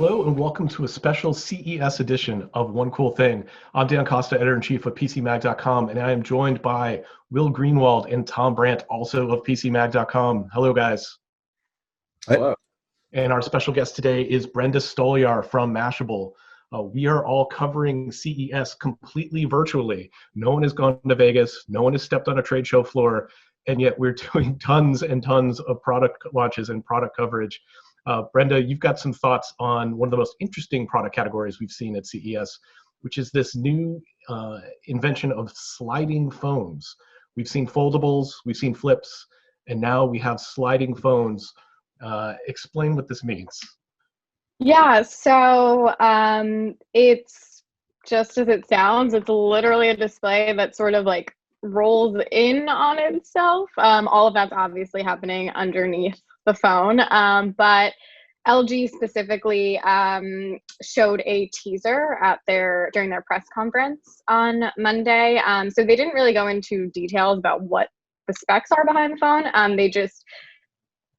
Hello and welcome to a special CES edition of One Cool Thing. I'm Dan Costa, editor-in-chief of PCMag.com, and I am joined by Will Greenwald and Tom Brant, also of PCMag.com. Hello, guys. Hello. And our special guest today is Brenda Stolyar from Mashable. We are all covering CES completely virtually. No one has gone to Vegas. No one has stepped on a trade show floor. And yet we're doing tons and tons of product launches and product coverage. Brenda, you've got some thoughts on one of the most interesting product categories we've seen at CES, which is this new invention of sliding phones. We've seen foldables, we've seen flips, and now we have sliding phones. Explain what this means. Yeah, so it's just as it sounds. It's literally a display that sort of like rolls in on itself. All of that's obviously happening underneath the phone, but LG specifically showed a teaser at during their press conference on Monday. So they didn't really go into details about what the specs are behind the phone. They just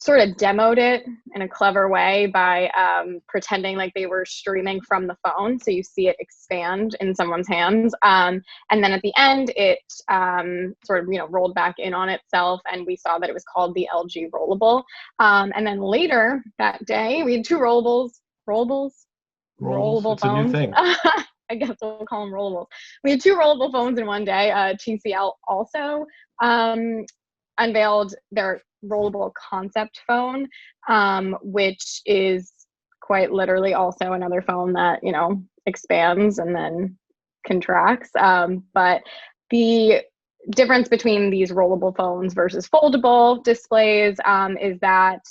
sort of demoed it in a clever way by pretending like they were streaming from the phone. So you see it expand in someone's hands. And then at the end, it sort of, rolled back in on itself. And we saw that it was called the LG Rollable. And then later that day, we had two rollable It's phones. a new thing. I guess we'll call them rollables. We had two rollable phones in one day. TCL also unveiled their rollable concept phone, which is quite literally also another phone that expands and then contracts. But the difference between these rollable phones versus foldable displays is that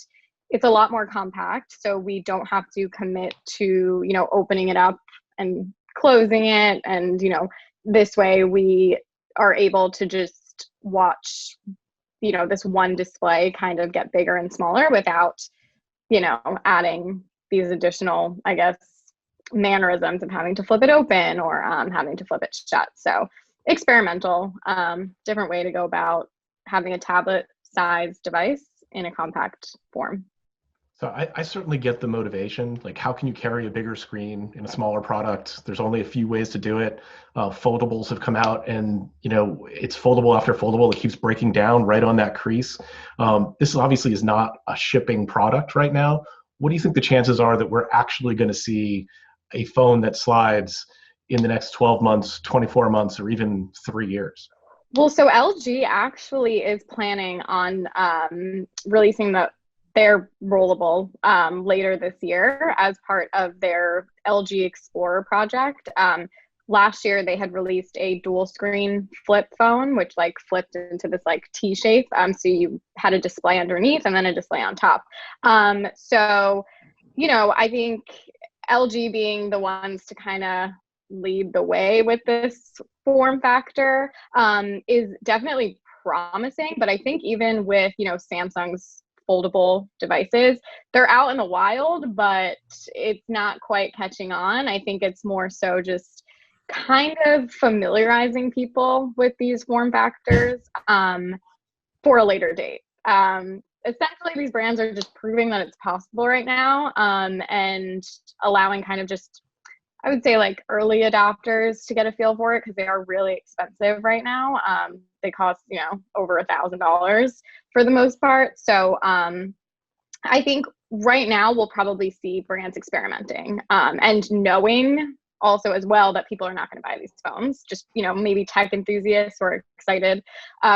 it's a lot more compact, so we don't have to commit to opening it up and closing it, and this way we are able to just watch this one display kind of get bigger and smaller without, adding these additional, I guess, mannerisms of having to flip it open or having to flip it shut. So experimental, different way to go about having a tablet-sized device in a compact form. So I certainly get the motivation. Like, how can you carry a bigger screen in a smaller product? There's only a few ways to do it. Foldables have come out, and it's foldable after foldable. It keeps breaking down right on that crease. This obviously is not a shipping product right now. What do you think the chances are that we're actually going to see a phone that slides in the next 12 months, 24 months, or even 3 years? Well, so LG actually is planning on releasing their rollable later this year as part of their LG Explorer project. Last year they had released a dual screen flip phone, which flipped into this T shape. So you had a display underneath and then a display on top. So, I think LG being the ones to kind of lead the way with this form factor is definitely promising. But I think even with, Samsung's foldable devices, they're out in the wild, but it's not quite catching on. I think it's more so just kind of familiarizing people with these form factors for a later date. Essentially, these brands are just proving that it's possible right now, and allowing kind of just, I would say, early adopters to get a feel for it, because they are really expensive right now. They cost, over $1,000 for the most part. So I think right now we'll probably see brands experimenting and knowing also as well that people are not going to buy these phones. Just, maybe tech enthusiasts who are excited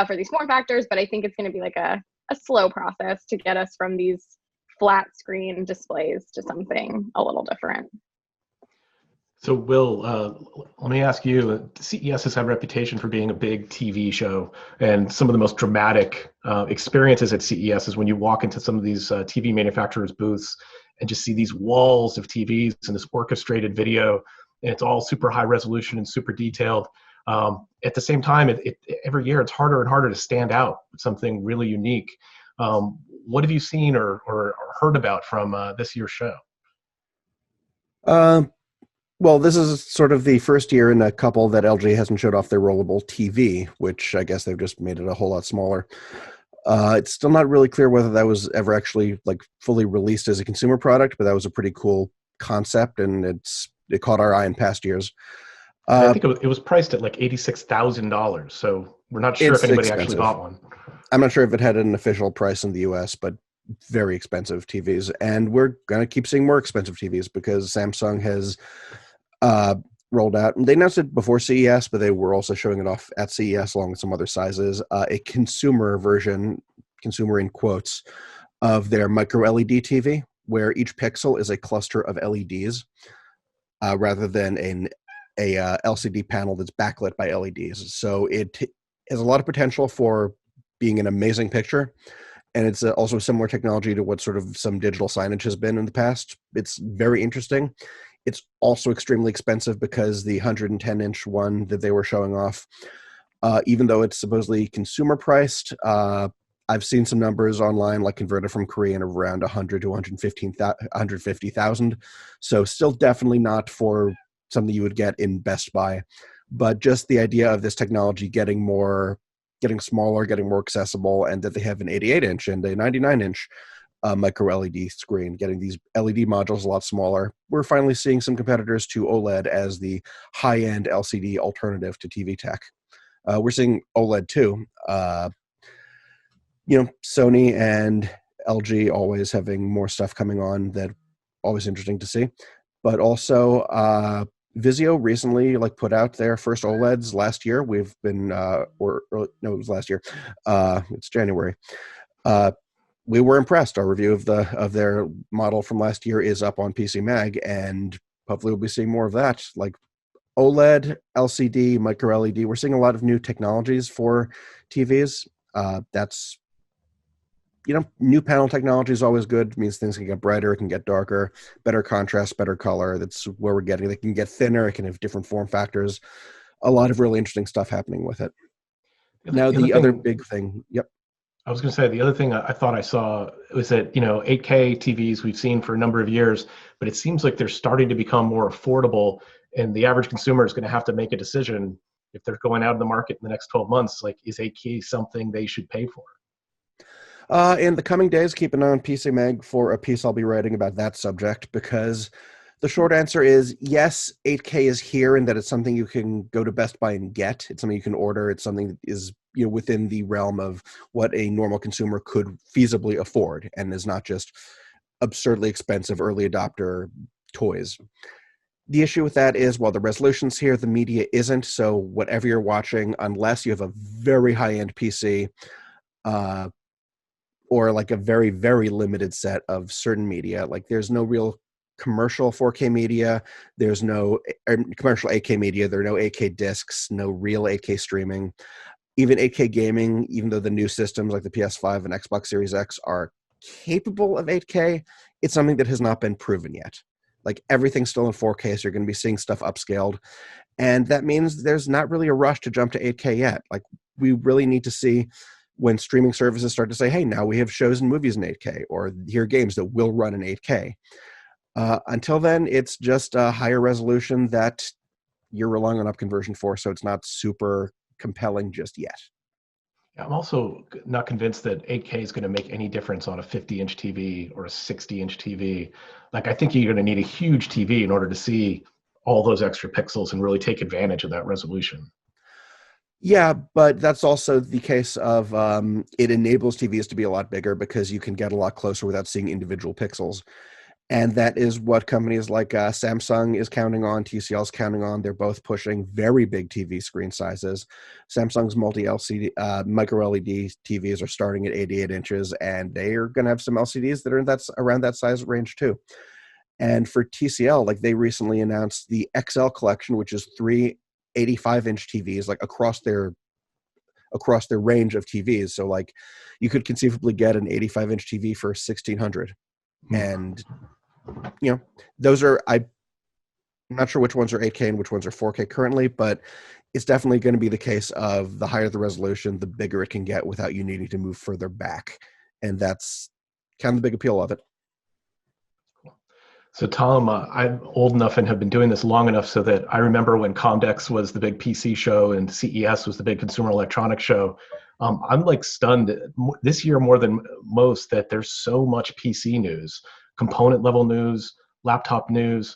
for these form factors. But I think it's going to be a slow process to get us from these flat screen displays to something a little different. So Will, let me ask you, CES has had a reputation for being a big TV show, and some of the most dramatic experiences at CES is when you walk into some of these TV manufacturers' booths and just see these walls of TVs and this orchestrated video, and it's all super high resolution and super detailed. At the same time, every year it's harder and harder to stand out with something really unique. What have you seen or heard about from this year's show? Well, this is sort of the first year in a couple that LG hasn't showed off their rollable TV, which I guess they've just made it a whole lot smaller. It's still not really clear whether that was ever actually fully released as a consumer product, but that was a pretty cool concept, and it caught our eye in past years. I think it was priced at like $86,000. So we're not sure if It's anybody actually expensive. bought one. I'm not sure if it had an official price in the US, but very expensive TVs. And we're going to keep seeing more expensive TVs because Samsung has rolled out, and they announced it before CES, but they were also showing it off at CES along with some other sizes, a consumer version, consumer in quotes, of their micro LED TV, where each pixel is a cluster of LEDs rather than a LCD panel that's backlit by LEDs. So it has a lot of potential for being an amazing picture. And it's also similar technology to what sort of some digital signage has been in the past. It's very interesting. It's also extremely expensive because the 110-inch one that they were showing off, even though it's supposedly consumer priced, I've seen some numbers online, like converted from Korean, of around 100 to 150,000. So still definitely not for something you would get in Best Buy. But just the idea of this technology getting smaller, getting more accessible, and that they have an 88-inch and a 99-inch micro LED screen, getting these LED modules a lot smaller. We're finally seeing some competitors to OLED as the high-end LCD alternative to TV tech. We're seeing OLED too. Sony and LG always having more stuff coming on that always interesting to see. But also Vizio recently put out their first OLEDs last year. We've been it was last year. It's January. We were impressed. Our review of their model from last year is up on PCMag, and hopefully we'll be seeing more of that. Like OLED, LCD, micro LED. We're seeing a lot of new technologies for TVs. That's new panel technology is always good. It means things can get brighter, it can get darker, better contrast, better color. That's where we're getting. They can get thinner. It can have different form factors. A lot of really interesting stuff happening with it. Now, the other big thing. Yep. I was going to say, the other thing I thought I saw was that, 8K TVs we've seen for a number of years, but it seems like they're starting to become more affordable, and the average consumer is going to have to make a decision if they're going out of the market in the next 12 months. Like, is 8K something they should pay for? In the coming days, keep an eye on PCMag for a piece I'll be writing about that subject, because the short answer is yes, 8K is here, and that it's something you can go to Best Buy and get. It's something you can order. It's something that is within the realm of what a normal consumer could feasibly afford, and is not just absurdly expensive early adopter toys. The issue with that is, while the resolution's here, the media isn't. So whatever you're watching, unless you have a very high-end PC, or a very, very limited set of certain media. There's no real commercial 4K media. There's no commercial 8K media. There are no 8K discs, no real 8K streaming. Even 8K gaming, even though the new systems like the PS5 and Xbox Series X are capable of 8K, it's something that has not been proven yet. Everything's still in 4K, so you're going to be seeing stuff upscaled. And that means there's not really a rush to jump to 8K yet. We really need to see when streaming services start to say, hey, now we have shows and movies in 8K, or here are games that will run in 8K. Until then, it's just a higher resolution that you're relying on upconversion for, so it's not super compelling just yet. I'm also not convinced that 8K is going to make any difference on a 50-inch TV or a 60-inch TV. I think you're going to need a huge TV in order to see all those extra pixels and really take advantage of that resolution. Yeah, but that's also the case of it enables TVs to be a lot bigger because you can get a lot closer without seeing individual pixels. And that is what companies like Samsung is counting on, TCL is counting on. They're both pushing very big TV screen sizes. Samsung's multi-LCD, micro LED TVs are starting at 88 inches, and they are going to have some LCDs that are around that size range too. And for TCL, they recently announced the XL collection, which is 3 85-inch TVs across their range of TVs. So you could conceivably get an 85-inch TV for $1,600. And those are, I'm not sure which ones are 8K and which ones are 4K currently, but it's definitely going to be the case of the higher the resolution, the bigger it can get without you needing to move further back. And that's kind of the big appeal of it. So Tom, I'm old enough and have been doing this long enough so that I remember when Comdex was the big PC show and CES was the big consumer electronics show. I'm stunned this year more than most that there's so much PC news, component level news, laptop news.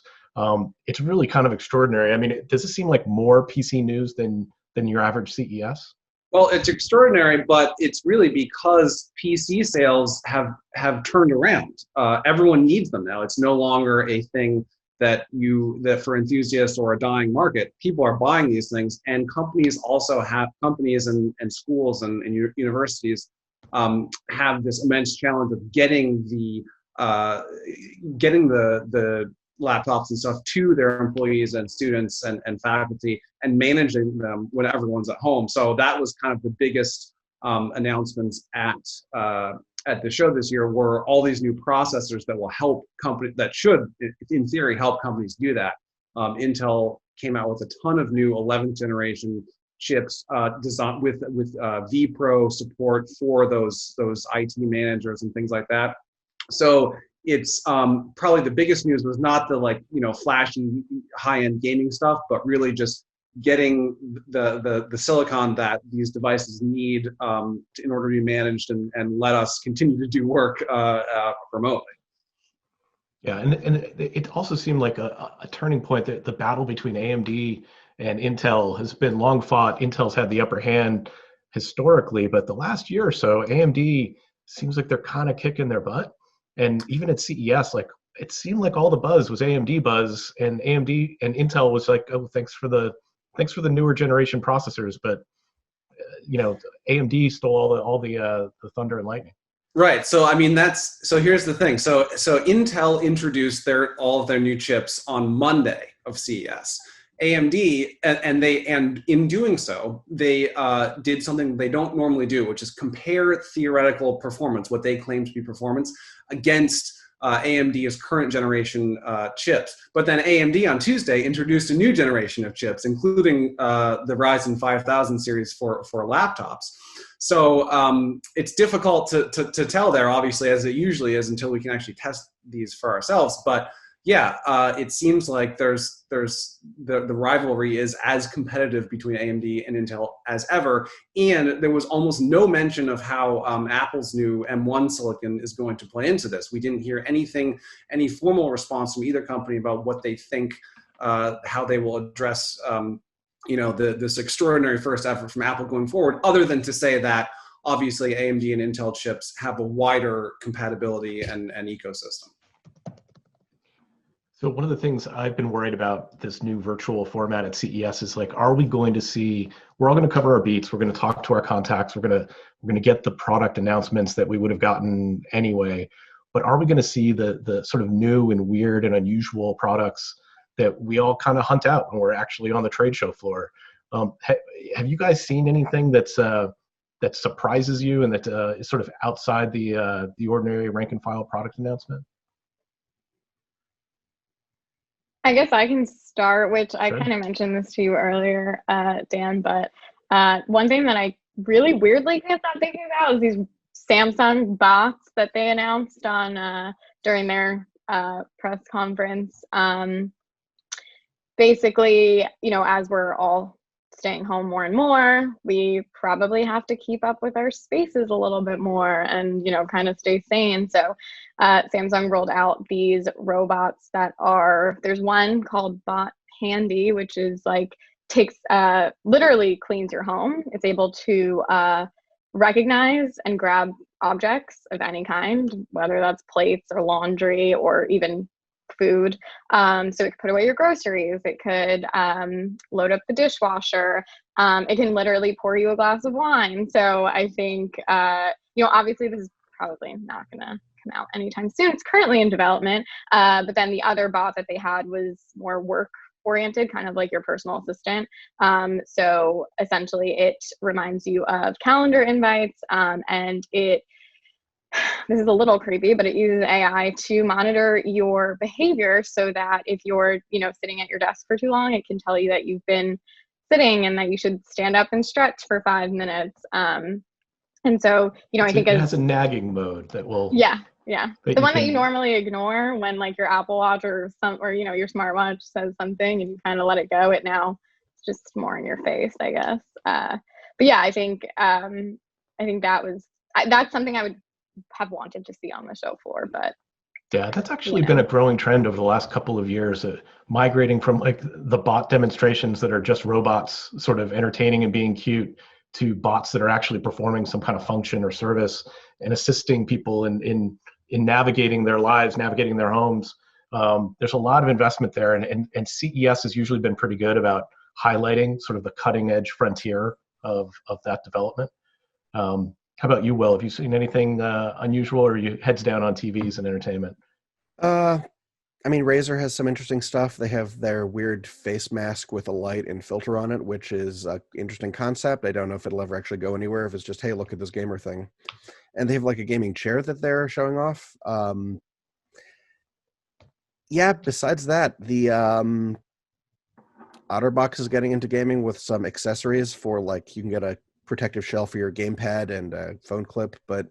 It's really kind of extraordinary. I mean, does it seem like more PC news than your average CES? Well, it's extraordinary, but it's really because PC sales have turned around. Everyone needs them now. It's no longer a thing that for enthusiasts or a dying market. People are buying these things, and companies also have and schools and universities have this immense challenge of getting the laptops and stuff to their employees and students and faculty and managing them when everyone's at home. So that was kind of the biggest announcements at the show this year, were all these new processors that will help companies, that should, in theory, help companies do that. Intel came out with a ton of new 11th generation chips designed with vPro support for those IT managers and things like that. So it's probably the biggest news was not the flashy high-end gaming stuff, but really just getting the silicon that these devices need in order to be managed and let us continue to do work remotely. Yeah, and it also seemed like a turning point, that the battle between AMD and Intel has been long fought. Intel's had the upper hand historically, but the last year or so, AMD seems like they're kind of kicking their butt. And even at CES, like, it seemed like all the buzz was AMD buzz, and AMD and Intel was like, oh, thanks for the newer generation processors, but AMD stole all the thunder and lightning. Right. So I mean, here's the thing. So Intel introduced all of their new chips on Monday of CES. AMD and in doing so, they did something they don't normally do, which is compare theoretical performance, what they claim to be performance, against AMD's current generation chips. But then AMD on Tuesday introduced a new generation of chips, including the Ryzen 5000 series for laptops. So it's difficult to tell there, obviously, as it usually is, until we can actually test these for ourselves. But yeah, it seems like there's the rivalry is as competitive between AMD and Intel as ever, and there was almost no mention of how Apple's new M1 silicon is going to play into this. We didn't hear any formal response from either company about what they think, how they will address this extraordinary first effort from Apple going forward, other than to say that obviously AMD and Intel chips have a wider compatibility and ecosystem. So one of the things I've been worried about this new virtual format at CES is, like, are we going to see, we're all going to cover our beats, we're going to talk to our contacts, we're going to get the product announcements that we would have gotten anyway, but are we going to see the sort of new and weird and unusual products that we all kind of hunt out when we're actually on the trade show floor? Have you guys seen anything that surprises you and that is sort of outside the ordinary rank and file product announcement? I guess I can start, which I Sure. kind of mentioned this to you earlier, Dan, but one thing that I really weirdly can't stop thinking about is these Samsung bots that they announced on during their press conference. Basically, as we're all staying home more and more, we probably have to keep up with our spaces a little bit more and, kind of stay sane. So Samsung rolled out these robots there's one called Bot Handy, which is literally cleans your home. It's able to recognize and grab objects of any kind, whether that's plates or laundry or even food. So it could put away your groceries. It could load up the dishwasher. It can literally pour you a glass of wine. So I think, obviously this is probably not going to come out anytime soon. It's currently in development. But then the other bot that they had was more work oriented, kind of like your personal assistant. So essentially it reminds you of calendar invites, and this is a little creepy, but it uses AI to monitor your behavior so that if you're, sitting at your desk for too long, it can tell you that you've been sitting and that you should stand up and stretch for 5 minutes. And so, I think it has a nagging mode that will. Yeah. The one that you normally ignore when your Apple Watch or your smartwatch says something and you kind of let it go. It now it's just more in your face, I guess. But yeah, I think that's something I would have wanted to see on the show floor, but Yeah, that's actually been a growing trend over the last couple of years, migrating from like the bot demonstrations that are just robots sort of entertaining and being cute to bots that are actually performing some kind of function or service and assisting people in navigating their lives, navigating their homes. There's a lot of investment there, and CES has usually been pretty good about highlighting sort of the cutting edge frontier of that development. How about you, Will? Have you seen anything unusual, or are you heads down on TVs and entertainment? I mean, Razer has some interesting stuff. They have their weird face mask with a light and filter on it, which is an interesting concept. I don't know if it'll ever actually go anywhere, if it's just, hey, look at this gamer thing. And they have like a gaming chair that they're showing off. Yeah, besides that, the OtterBox is getting into gaming with some accessories for, like, you can get a protective shell for your gamepad and a phone clip, but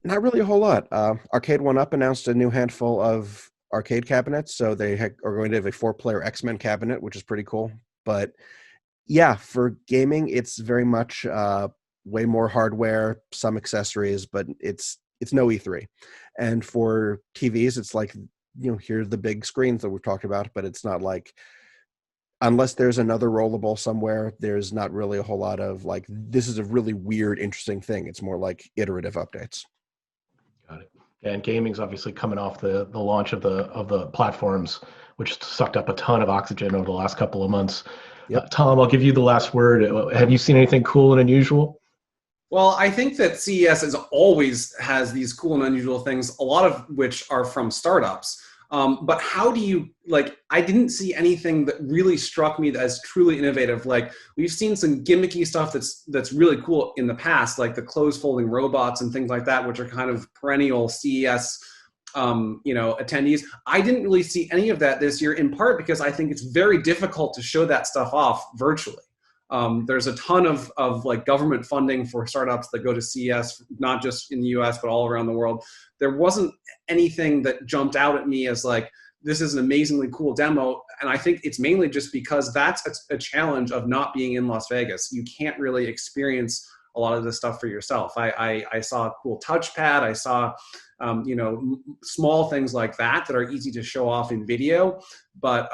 not really a whole lot. Arcade 1UP announced a new handful of arcade cabinets, so they are going to have a 4-player X-Men cabinet, which is pretty cool. But yeah, for gaming, it's very much way more hardware, some accessories, but it's no E3. And for TVs, it's like, here's the big screens that we've talked about, but it's not like, unless there's another rollable somewhere, there's not really a whole lot of like, this is a really weird, interesting thing. It's more like iterative updates. Got it. And gaming's obviously coming off the launch of the platforms, which sucked up a ton of oxygen over the last couple of months. Yep. Tom, I'll give you the last word. Have you seen anything cool and unusual? Well, I think that CES always has these cool and unusual things, a lot of which are from startups. But how do you, like, I didn't see anything that really struck me as truly innovative. Like, we've seen some gimmicky stuff that's really cool in the past, like the clothes folding robots and things like that, which are kind of perennial CES attendees. I didn't really see any of that this year, in part because I think it's very difficult to show that stuff off virtually. There's a ton of like government funding for startups that go to CES, not just in the US, but all around the world. There wasn't anything that jumped out at me as like, this is an amazingly cool demo. And I think it's mainly just because that's a challenge of not being in Las Vegas. You can't really experience a lot of this stuff for yourself. I saw a cool touchpad. I saw, small things like that are easy to show off in video, but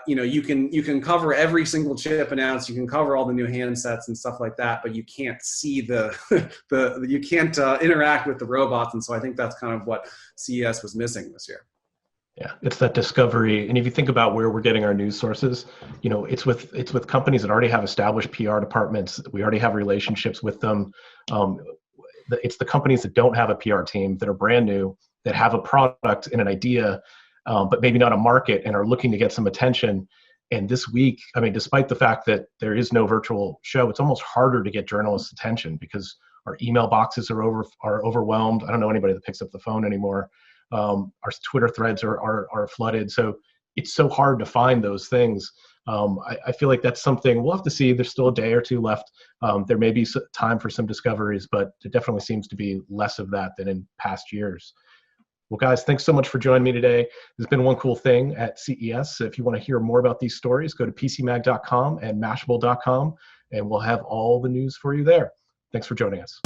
you can cover every single chip announced, you can cover all the new handsets and stuff like that, but you can't see you can't interact with the robots. And so I think that's kind of what CES was missing this year. Yeah, it's that discovery. And if you think about where we're getting our news sources, it's with companies that already have established PR departments. We already have relationships with them. It's the companies that don't have a PR team, that are brand new, that have a product and an idea, but maybe not a market, and are looking to get some attention. And this week, I mean, despite the fact that there is no virtual show, it's almost harder to get journalists' attention because our email boxes are overwhelmed. I don't know anybody that picks up the phone anymore. Our Twitter threads are flooded. So it's so hard to find those things. I feel like that's something we'll have to see. There's still a day or two left. There may be time for some discoveries, but it definitely seems to be less of that than in past years. Well, guys, thanks so much for joining me today. There's been one cool thing at CES. If you want to hear more about these stories, go to PCMag.com and Mashable.com, and we'll have all the news for you there. Thanks for joining us.